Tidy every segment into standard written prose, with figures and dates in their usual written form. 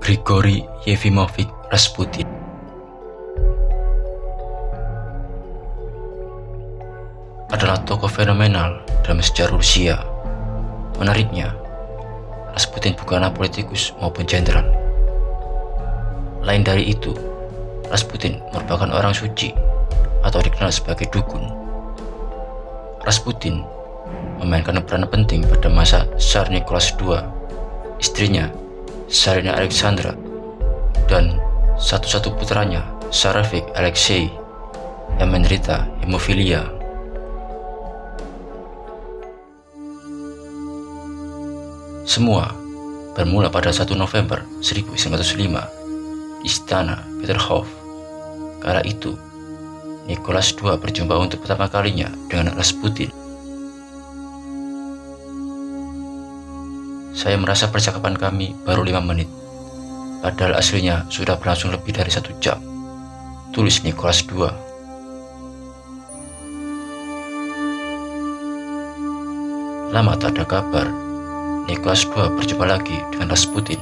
Grigori Yefimovich Rasputin. Adalah tokoh fenomenal dalam sejarah Rusia. Menariknya, Rasputin bukanlah politikus maupun jenderal. Lain dari itu, Rasputin merupakan orang suci atau dikenal sebagai dukun. Rasputin memainkan peran penting pada masa Tsar Nicholas II, istrinya Tsarina Alexandra, dan satu-satu putranya Tsarevich Alexei yang menderita hemofilia. Semua bermula pada 1 November 1905 di Istana Peterhof. Kala itu, Nicholas II berjumpa untuk pertama kalinya dengan Rasputin. Saya merasa percakapan kami baru 5 menit, padahal aslinya sudah berlangsung lebih dari 1 jam, tulis Nicholas II. Lama tak ada kabar, Nicholas II berjumpa lagi dengan Rasputin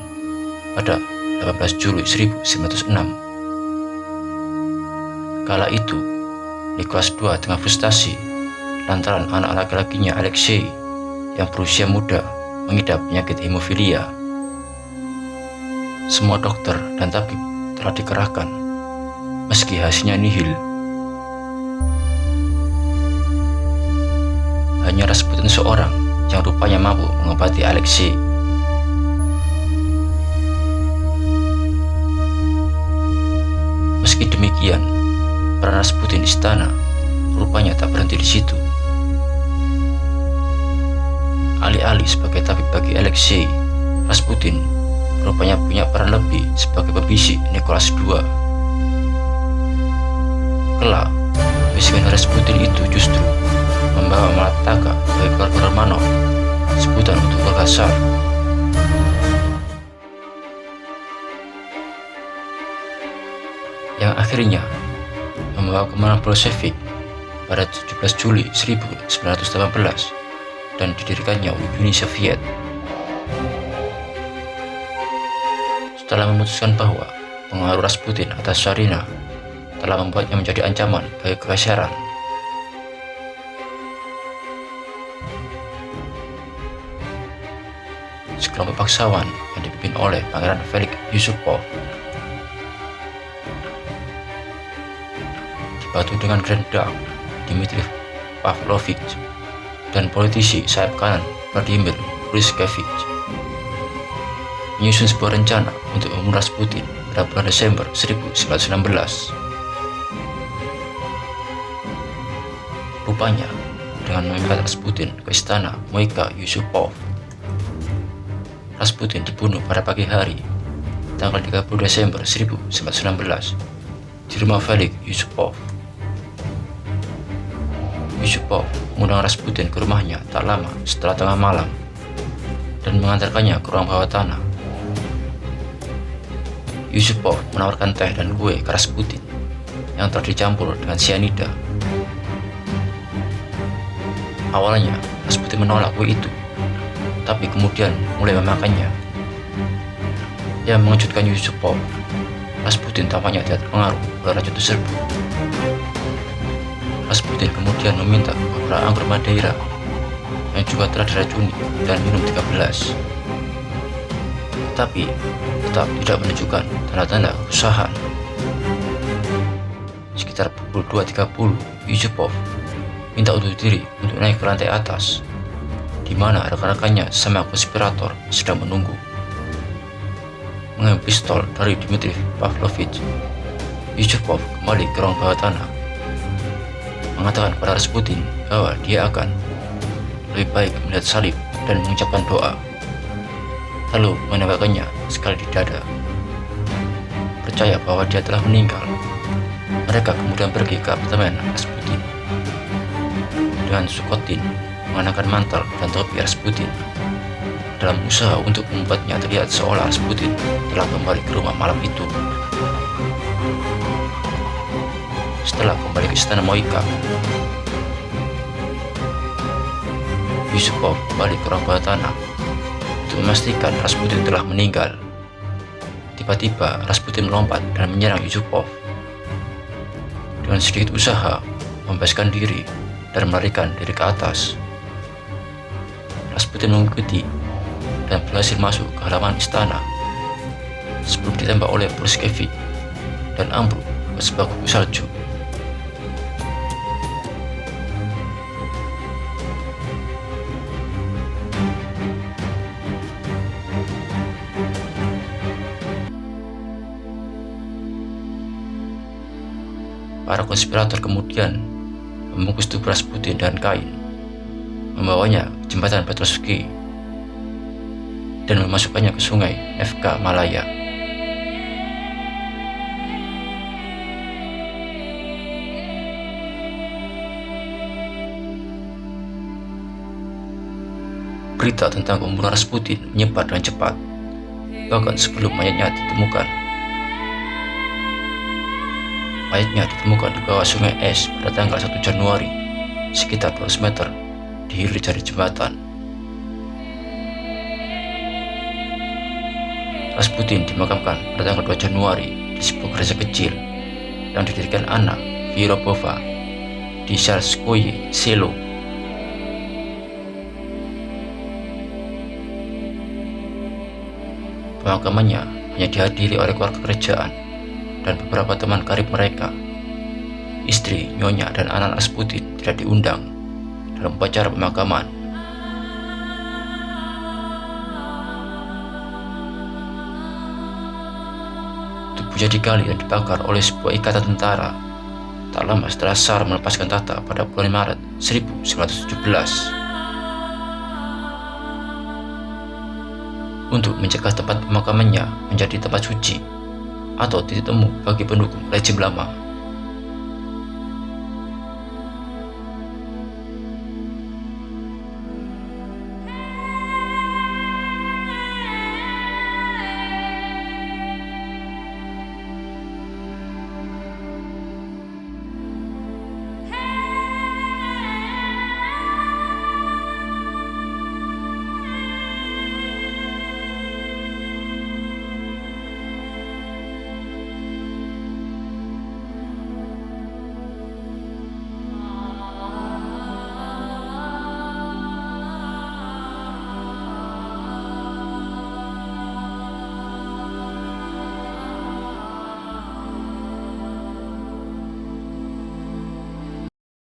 pada 18 Juli 1906. Kala itu, Nicholas II tengah frustasi lantaran anak laki-lakinya Alexei yang berusia muda mengidap penyakit hemofilia. Semua dokter dan tabib telah dikerahkan, meski hasilnya nihil. Hanya Rasputin seorang yang rupanya mampu mengobati Alexei. Meski demikian, peran Rasputin di istana rupanya tak berhenti di situ. Alih-alih sebagai tabib bagi Alexei, Rasputin rupanya punya peran lebih sebagai pembisik Nicholas II. Kelak, bisikan Rasputin itu justru membawa malapetaka bagi keluarga Romanov, sebutan untuk keluarga Tsar. Yang akhirnya membawa kemenangan Bolshevik pada 17 Juli 1918 dan didirikannya Uni Soviet. Setelah memutuskan bahwa pengaruh Rasputin atas Tsarina telah membuatnya menjadi ancaman bagi kekaisaran, sekelompok bangsawan yang dipimpin oleh Pangeran Felix Yusupov dibantu dengan Grand Duke Dmitri Pavlovich dan politisi sayap kanan Vladimir Hrustkevich menyusun sebuah rencana untuk membunuh Rasputin pada bulan Desember 1916. Rupanya, dengan mengikat Rasputin ke istana Moika Yusupov, Rasputin dibunuh pada pagi hari, tanggal 30 Desember 1916 di rumah Felix Yusupov. Yusupov mengundang Rasputin ke rumahnya tak lama setelah tengah malam dan mengantarkannya ke ruang bawah tanah. Yusupov menawarkan teh dan kue ke Rasputin yang telah dicampur dengan cyanida. Awalnya Rasputin menolak kue itu, tapi kemudian mulai memakannya. Yang mengejutkan Yusupov, Rasputin tampaknya tidak terpengaruh oleh racun tersebut. Rasputin kemudian meminta beberapa anggur Madeira yang juga telah diracuni dan minum 13, tetapi tetap tidak menunjukkan tanda-tanda kesusahan. Sekitar pukul 2.30, Yusupov minta undur diri untuk naik ke lantai atas, di mana rekan-rekannya sama konspirator sedang menunggu. Mengambil pistol dari Dmitri Pavlovich, Yusupov kembali ke ruang bawah tanah, mengatakan kepada Rasputin bahwa dia akan lebih baik melihat salib dan mengucapkan doa, lalu menembakkannya sekali di dada. Percaya bahwa dia telah meninggal, mereka kemudian pergi ke apartemen Rasputin dengan Sukhotin mengenakan mantel dan topi Rasputin dalam usaha untuk membuatnya terlihat seolah Rasputin telah kembali ke rumah malam itu. Setelah kembali ke istana Moika, Yusupov kembali ke ruang bawah tanah untuk memastikan Rasputin telah meninggal. tiba-tiba Rasputin melompat dan menyerang Yusupov. Dengan sedikit usaha membebaskan diri dan melarikan diri ke atas, Rasputin mengikuti dan berhasil masuk ke halaman istana sebelum ditembak oleh Prushkevich dan ambruk ke sebuah gubuk salju. Para konspirator kemudian membungkus tubuh Rasputin dengan kain, membawanya ke jembatan Petrovsky, dan memasukkannya ke sungai Nevka Malaya. Berita tentang pembunuhan Rasputin menyebar dengan cepat, bahkan sebelum mayatnya ditemukan. Mayatnya ditemukan di bawah sungai Es pada tanggal 1 Januari, sekitar 200 meter di hilir dari jembatan. Rasputin dimakamkan pada tanggal 2 Januari di sebuah gereja kecil yang didirikan Anna Fiorokova di Tsarskoye Selo. Pemakamannya hanya dihadiri oleh keluarga kerajaan dan beberapa teman karib mereka. Istri, nyonya, dan anak Rasputin tidak diundang dalam upacara pemakaman. Tubuhnya digali dan dibakar oleh sebuah ikatan tentara tak lama setelah Tsar melepaskan tahta pada bulan Maret 1917. Untuk mencegah tempat pemakamannya menjadi tempat suci atau titik temu bagi pendukung rejim lama,